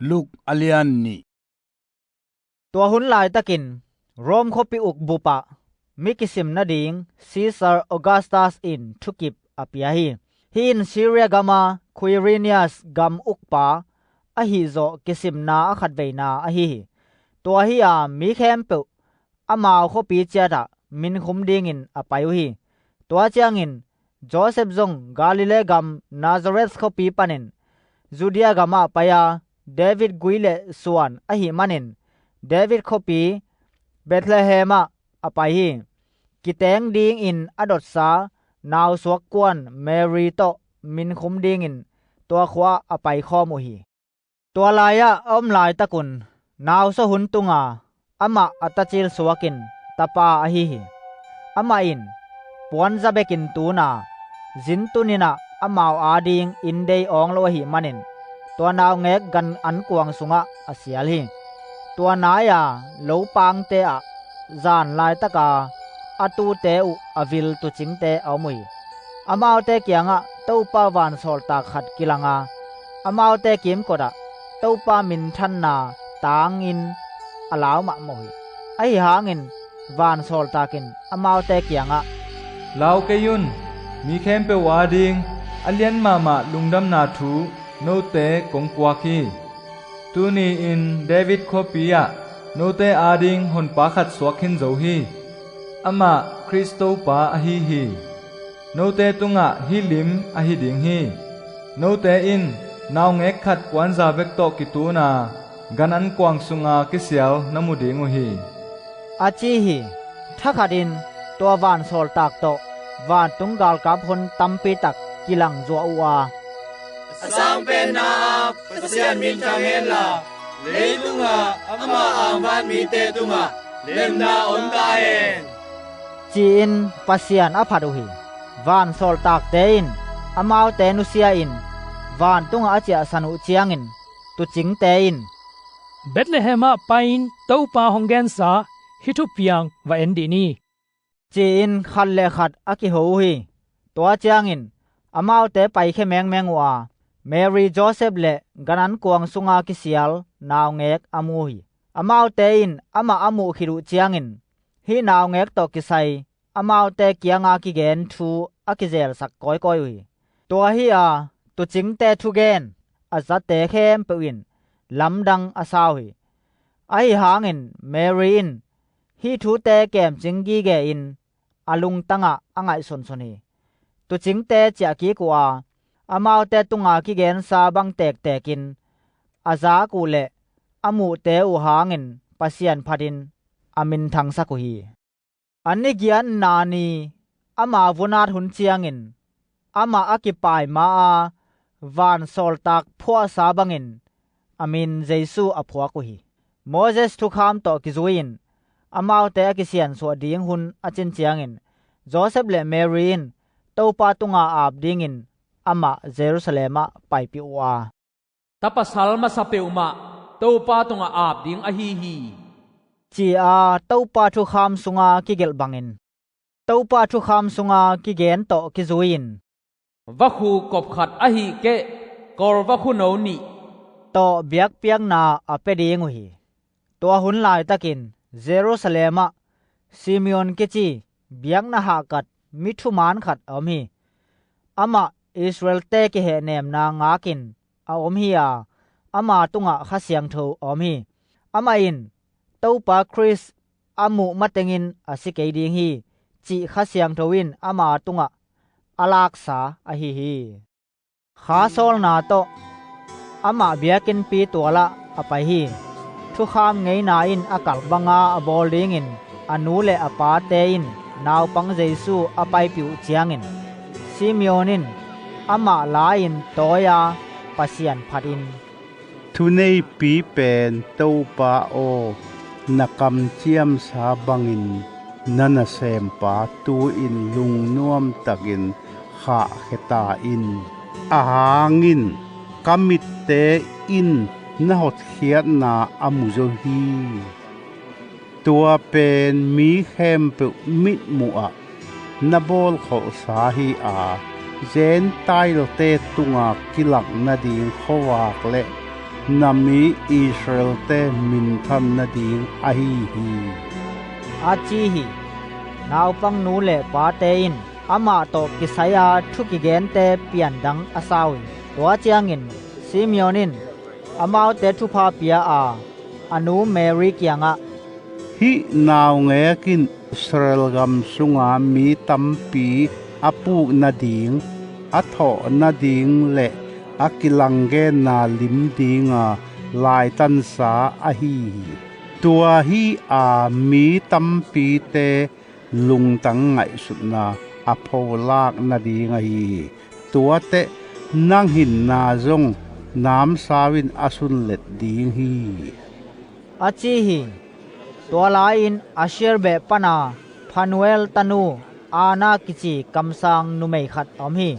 ลูกอเลียนนี่ตัวหุนหลายตะกินโรมคปิอุกบุปะมิกิสิมนาดิงซีซาร์ออกัสตัสอินทุกิบอเปียฮีฮินซีเรียกามาคุยรินียัสกัมอุกปาอหิโซกิสิมนาอขัดเวนาอหิตัวฮีอามีเข้มเปอามาวคปีเจดามินคุมดิงินอไปอุฮีตัวเจียงินโจเซฟซงกาลิเลกัมนาซาเรสคปีปันินจูเดียกามาปยาเดวิดกุยเลสวนอหิมันินเดวิดคปีเบธเลเฮมาอไปฮีกิแตงดิงอินอดอดสานาวสวกกวนเมรีโตมินคุมดิงอินตัวขวาอไปข้อมุฮีตัวลายะอมลายตะกุนนาวสหุนตุงาอมะอัตจิลสวกินตะปาอหิฮีอมะอินปวนซะเบกินตูนาจินตุนินะอมาวอาดิงอินเดยองโลหิมันินตัวนาวเงกกันอันกวงสุงะอเสียลฮีตัวนายาโลปางเตอะจานลายตะกาอตูเตอุอวิลตุจิงเตเอามุยอมาวเตเกียงะเต้าปาวานโซลตาขัดกิลังาอมาวเตกิมกดะเต้าปามินทันนาตางอินอลาวมะมุยไอหางินวานโซลตากินอมาวเตเกียงะลาวเกยุนมีเข้มเปวาดิงอเลียนมาลุงดำนาทูโนเตกงกวาคีตูนีอินเดวิดโคปียะโนเตอาดิงหนปาขัดสวกินโจฮีอมะคริสโตปาอหิฮีโนเตตุงะฮิลิมอหิดิงฮีโนเตอินนาวเงกขัดปวนซาเวกโตกิตูนากันอันกวางสุงากิเสียวนมุดิงฮีอาจีฮีทักขัดินตัววานโซลตากโตวานตุงกาลกาพนตัมปีตักกิลังจัวอัวAsam pena pasian min changela leitunga ama angwan mi te tunga lemna ondaen จีนปัสยานอภัดอุหิวานโซลตากเตอินอมาวเตนุเซียอินวานตุงอาเจียสนุเจียงอินตุจิงเตอินเบธเลเฮมปาอินเต้าปาฮองแกนซาฮิทุเปียงวาเอนดีนีจีนขัดเลขัดอากิโหหิตัวเจียงอินอมาวเตไปแค่แมงแมงวาเมรีโจเซฟเลกันันกวงสุงากิเซียลนาวเงกอมูหิอมาวเตอินอมาอมูขิรุเจียงอินฮีนาวเงกตอกิไซอมาวเตเกียงอากิเกนทูอากิเซลสักก้อยก้อยหิตัวฮีอาตุจิงเตทูเกนอาซัตเตเข้มเปวินลำดังอาซาวหิไอหางอินเมรีอินฮีทูเตเกมจิงกีเกอินอาลุงตังะอังไอสนสนีตุจิงเตเจกีกัวอมาวเตตุงากิเกนซาบังเตกเตกินอาซากูเลอมูเตอุหางินปัสยันพดินอามินทังสักุฮีอันนี้เกียนนานีอามาวุนาดหุนเจียงินอามาอากิปายมาวานโซลตักพัวซาบังินอามินเจซูอพัวกุฮีโมเสสทุกคำต่อกิจุยินอามาวเตกิเซียนสวดดิงหุนอาจินเจียงินโจเซฟและเมรีนเต้าปาตุงาอาบดิงินอามาเยรูซาเล็มไปปิวาตาปัสลมาสเปอุมาเต้าปาตุงาอาบดิงอหิฮีจีอาเต้าปาทุกคำสุงากิเกลบังินเต้าปาทุกคำสุงากิเกนโตกิจุยินวะคูกบขัดอหิเกกอลวะคูโนนีโตเบียกเปียงนาอเปดิงหีตัวหุนลายตะกินเยรูซาเล็มซิมิออนกิจีเบียงนาหากัดมิทุมานขัดอมฮีอามาอิสราเอลเตกิเฮเนมนางากินอมฮีอามาตุงะขะเสียงโทอมฮีอามาอินเต้าปาคริสอามุมัตเตงินอสิเกดิงฮีจิขะเสียงโทวินอามาตุงะอลักษาอหิฮีขาโซลนาโตอามาเบียกินปีตัวละอไปฮีทุกคำไงนาอินอากาลบังอาอบอลดิงินอนูเลอปาเตอินนาวปังเจซูอไปปิวเจียงินซิมิโอนินอามาลาอินโตยาปัสยันพัดินทุเนปีเป็นเต้าปาโอนักำเจียมสาบังอินนันเซมปาตูอินลุงนวมตักินขาเขตาอินอาหางินกามิเตอินนหดเขียนนาอมุโจฮีตัวเป็นมีเข้มเปมิดมัวนบอลเขาสาฮีเจนไตโลเตตุงากิลักนาดีขวากเละ นามีอิสราเอลเตมินทันนาดิงอหิฮี อาจีฮีนาวปังนูเลปาเตอินอามาโตกิสายาทุกิเกนเตเปียนดังอาซาวิตัวเจียงอินซิมิโอนินอามาเตทุพาเปียอาอนูเมริกยังะฮินาวเงกินอิสราเอลกัมสุงามีตัมปีอาปูนาดิงอาทอนาดิงเลอากิลังเกนาลิมดิงาลายตันสาอหิตัวฮีอามีตัมปีเตลุงตังไงสุดนาอโพลากนาดีงฮีตัวเตนั่งหินนาจงน้ำสาวินอสุนเล็ดดีงฮีอาจีฮีตัวลาอินอาเชรเบปนาพานูเอลตานูอานากิจิกัมซังนุเมขัดอมฮี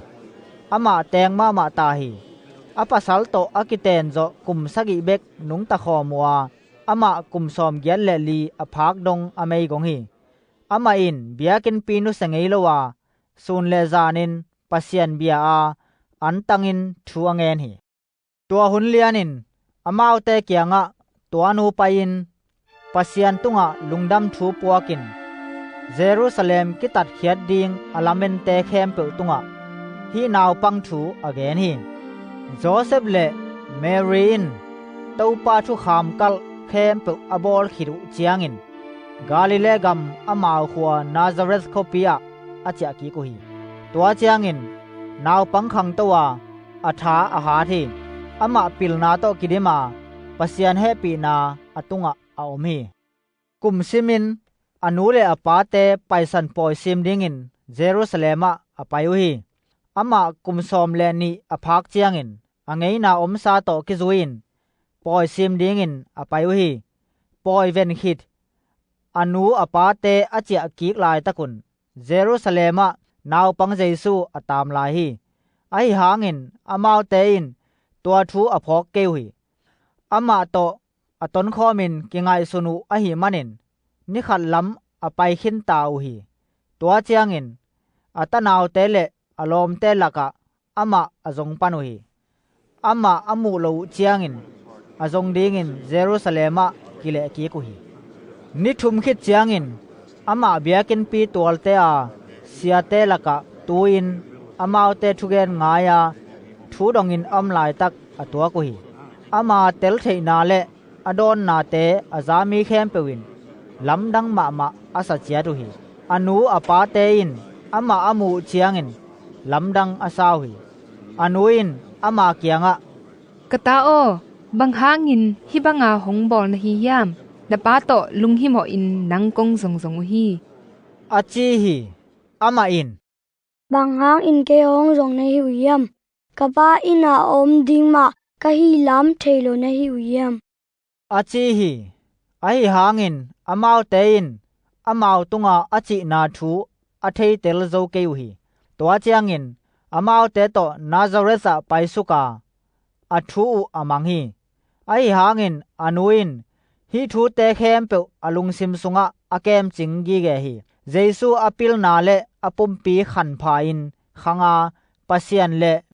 อามาแตงมามาตาฮีอาปัสสัลโตอากิเตนโจกุมสักิเบกนุงตะขอมัวอามากุมซอมเยลเลลีอภากดงอเมยกงฮีอามาอินเบียกินปีนุสงเอโลวาซูนเลซานินปัสยันเบียอาอันตังอินทัวเงนฮีตัวหุนเลียนินอามาเตเกียงะตัวนูไปอินปัสยันตุงะลุงดำทูปัวกินเยรูซาเล็มกิตัดเขียดดิงอลาเมนเตเคมเปตุงะฮีนาวปังทูอเกนฮีโจเซฟเลเมรีนตูปาทุขามกัลเคมเปอบอลขิรุเจียงอินกาลิเลกัมอมาหัวนาซาเรสโคปียอาจากีกุฮีตัวเจียงอินนาวปังขังตัวอาทาอาหาทีอามาปิลนาโตกิเดมาปัสยันเฮปีนาอตุงะอาอมีกุมซิมินอนูเลอปาเตไปสันปอยซิมดิงอินเยรูซาเล็มอไปยุฮีอามากุมซอมเลนีอภากเจียงอินอังไงนาอมซาโตกิจุอินปอยซิมดิงอินอไปยุฮีปอยเวนคิดอนูอปาเตอเจียกีกลายตะกุนเยรูซาเล็มนาวปังเยซูอตามลายฮีไอหางอินอามาวเตอินตัวทูอภอกเกวฮีอามาโตอตนข้อมินกิงไงสุนุอหิมันินนิขัดล้ำอไปขินตาวฮีตัวเจียงอินอตนาวเตเลอลอมเตลักะอามาอจงปานุฮีอามาอามูโลเจียงอินอจงดิงอินเยรูซาเล็มกิเลกีกุฮีนิทุมคิดเจียงอินอามาเบียกินปีตัวเตอาเสียเตลักะตูอินอามาวเตทุเกนงายาทูดองอินอมลายตักอตัวกุฮีอามาเตลเทนาเลอดอนนาเตอาจามีเข้มเปวินลำดังมาอาสัจเจียตุฮีอนูอปาเตอินอามาอามูเจียงอินลำดังอาซาฮีอนูอินอามาเกียงะกะตาโอบังหางินฮิบังอาหงบอลฮียามดะปาโตลุงฮิโมอินนังกงสงสงฮีอาจีฮีอามาอินบางหางอินเกฮงจงในหิวยามกะปาอินาอมดิงมากะฮีลามเทโลในหิวยามอาจีฮีไอหางอินอามาวเตอินอามาวตุงาอาจินาทูอาเทเตลโซเกวฮีตัวเจียงอินอามาวเตโตนาซาเรซาไปสุกาอาทูอามังฮีไอหางอินอนูอินฮีทูเตเคมเปอลุงซิมสุงะอาเกมจิงกีเกฮีเยซูอปิลนาเลอปุมปีขันพาอินขังอาปัสยันเล